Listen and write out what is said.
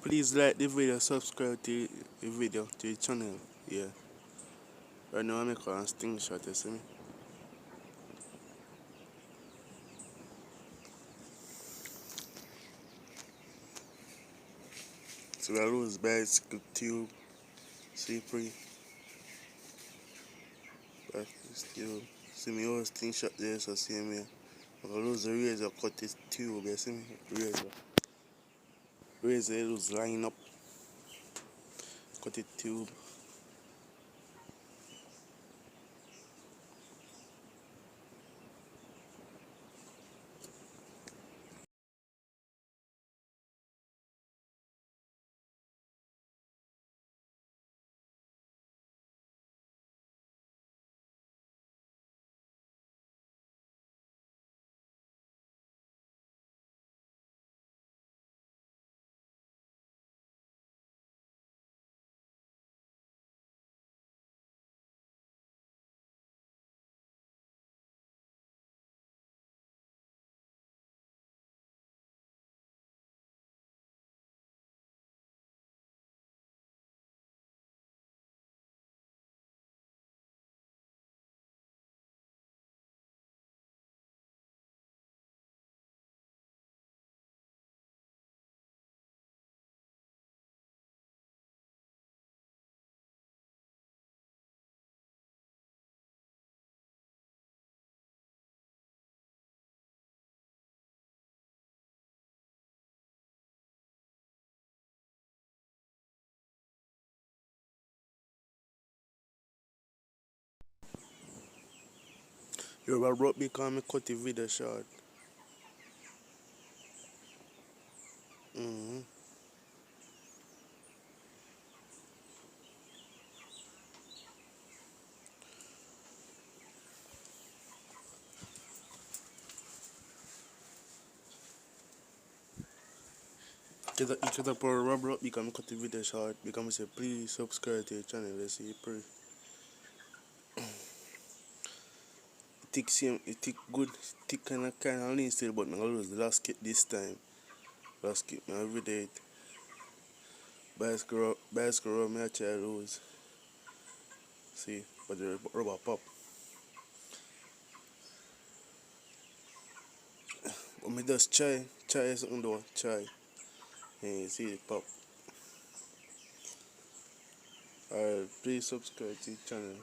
Please like the video, subscribe to the video, to the channel. Yeah. Right now I make a sting shot, you see me? So I lose bicycle tube, see free. But still, see me all sting shot there, so see me. I lose the razor, cut this tube, you see me? Razor. Razor, it was line up. Cut the tube. You're about broke because I cut the video short. Mm-hmm. Each other for rubber up because I cut the video short. Because I say please subscribe to the channel, let's see pray. It tick good, tick kinda lean still, but I'm gonna lose the last kick this time. Last kick my every day. Bicycle roll me I try to lose. See, but the rubber pop. But me just try something though, try. And you see it pop. Alright, please subscribe to the channel.